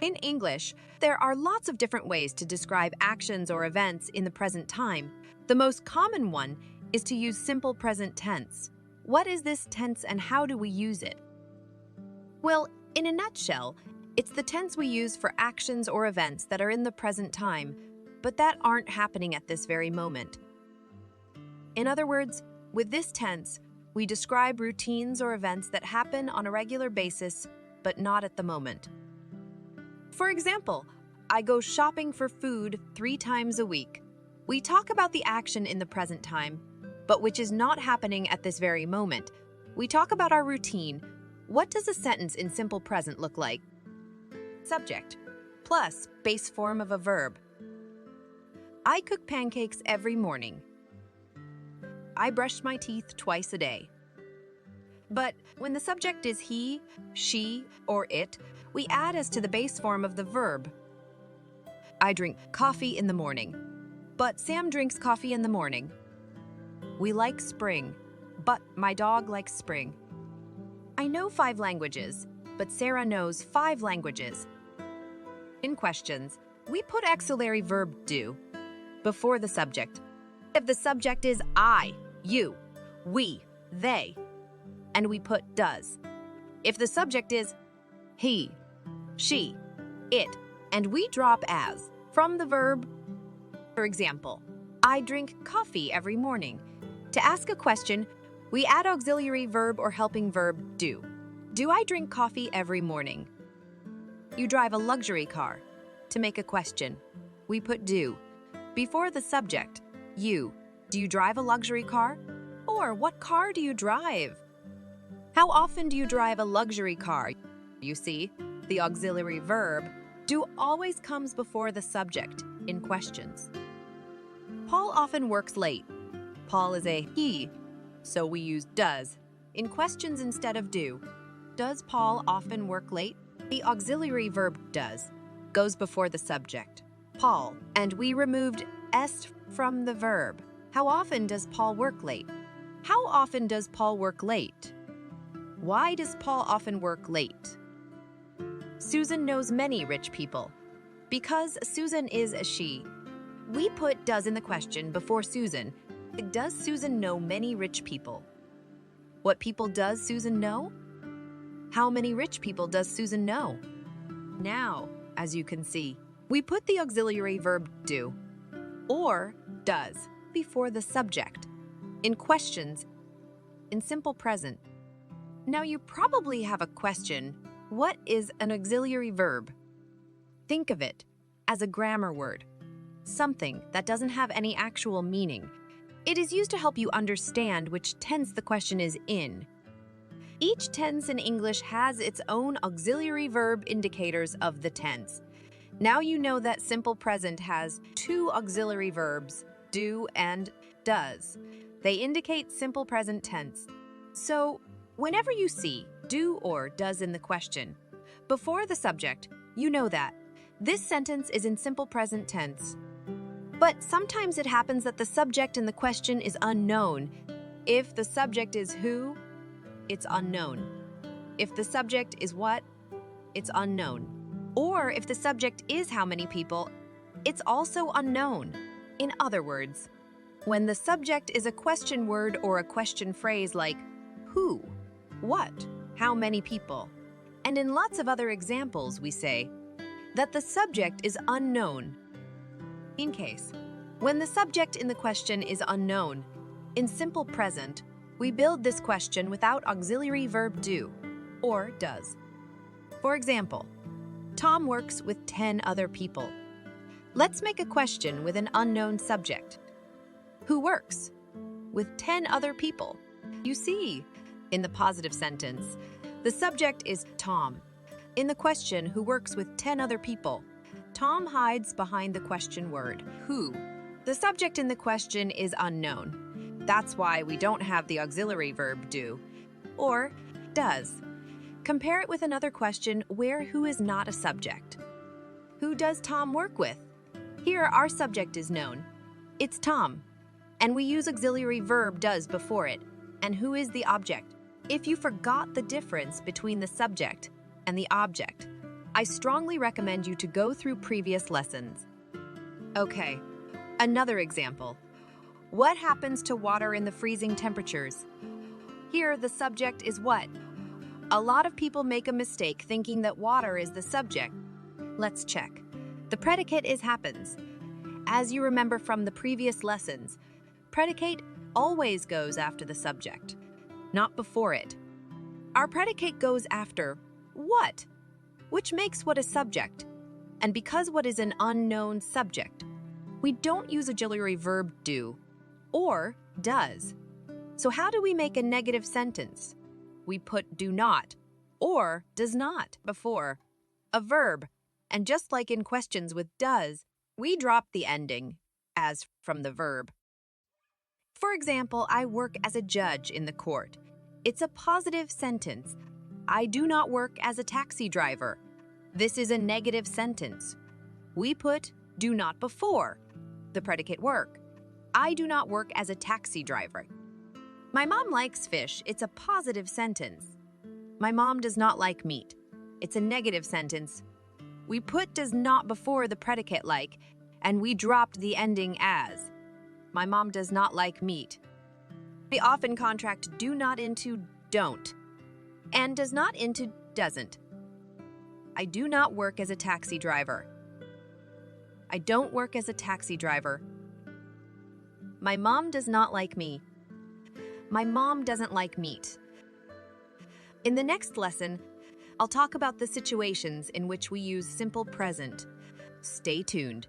In English, there are lots of different ways to describe actions or events in the present time. The most common one is to use simple present tense. What is this tense and how do we use it? Well, in a nutshell, it's the tense we use for actions or events that are in the present time, but that aren't happening at this very moment. In other words, with this tense, we describe routines or events that happen on a regular basis, but not at the moment. For example, I go shopping for food 3 times a week. We talk about the action in the present time, but which is not happening at this very moment. We talk about our routine. What does a sentence in simple present look like? Subject plus base form of a verb. I cook pancakes every morning. I brush my teeth twice a day. But when the subject is he, she, or it, we add as to the base form of the verb. I drink coffee in the morning. But Sam drinks coffee in the morning. We like spring, but my dog likes spring. I know 5 languages, but Sarah knows 5 languages. In questions, we put auxiliary verb do before the subject. If the subject is I, you, we, they, and we put does. If the subject is he, she, it, and we drop as from the verb. For example, I drink coffee every morning. To ask a question, we add auxiliary verb or helping verb do. Do I drink coffee every morning? You drive a luxury car. To make a question, we put do before the subject. You, do you drive a luxury car? Or what car do you drive? How often do you drive a luxury car? You see, the auxiliary verb do always comes before the subject in questions. Paul often works late. Paul is a he, so we use does in questions instead of do. Does Paul often work late? The auxiliary verb does goes before the subject, Paul, and we removed s from the verb. How often does Paul work late? How often does Paul work late? Why does Paul often work late? Susan knows many rich people. Because Susan is a she, we put does in the question before Susan. Does Susan know many rich people? What people does Susan know? How many rich people does Susan know? Now, as you can see, we put the auxiliary verb do or does before the subject in questions in simple present. Now you probably have a question. What is an auxiliary verb? Think of it as a grammar word, something that doesn't have any actual meaning. It is used to help you understand which tense the question is in. Each tense in English has its own auxiliary verb indicators of the tense. Now you know that simple present has 2 auxiliary verbs, do and does. They indicate simple present tense. So, whenever you see do or does in the question, before the subject, you know that this sentence is in simple present tense. But sometimes it happens that the subject in the question is unknown. If the subject is who, it's unknown. If the subject is what, it's unknown. Or if the subject is how many people, it's also unknown. In other words, when the subject is a question word or a question phrase like who, what, how many people, and in lots of other examples we say that the subject is unknown. In case, when the subject in the question is unknown, in simple present, we build this question without auxiliary verb do or does. For example, Tom works with 10 other people. Let's make a question with an unknown subject. Who works with 10 other people? You see, in the positive sentence, the subject is Tom. In the question, who works with 10 other people, Tom hides behind the question word, who. The subject in the question is unknown. That's why we don't have the auxiliary verb do or does. Compare it with another question where who is not a subject. Who does Tom work with? Here, our subject is known. It's Tom, and we use auxiliary verb does before it. And who is the object? If you forgot the difference between the subject and the object, I strongly recommend you to go through previous lessons. Okay, another example. What happens to water in the freezing temperatures? Here, the subject is what? A lot of people make a mistake thinking that water is the subject. Let's check. The predicate is happens. As you remember from the previous lessons, predicate always goes after the subject, not before it. Our predicate goes after what, which makes what a subject. And because what is an unknown subject, we don't use auxiliary verb do or does. So how do we make a negative sentence? We put do not or does not before a verb. And just like in questions with does, we drop the ending as from the verb. For example, I work as a judge in the court. It's a positive sentence. I do not work as a taxi driver. This is a negative sentence. We put do not before the predicate work. I do not work as a taxi driver. My mom likes fish. It's a positive sentence. My mom does not like meat. It's a negative sentence. We put does not before the predicate like, and we dropped the ending as. My mom does not like meat. We often contract do not into don't, and does not into doesn't. I do not work as a taxi driver. I don't work as a taxi driver. My mom does not like me. My mom doesn't like meat. In the next lesson, I'll talk about the situations in which we use simple present. Stay tuned.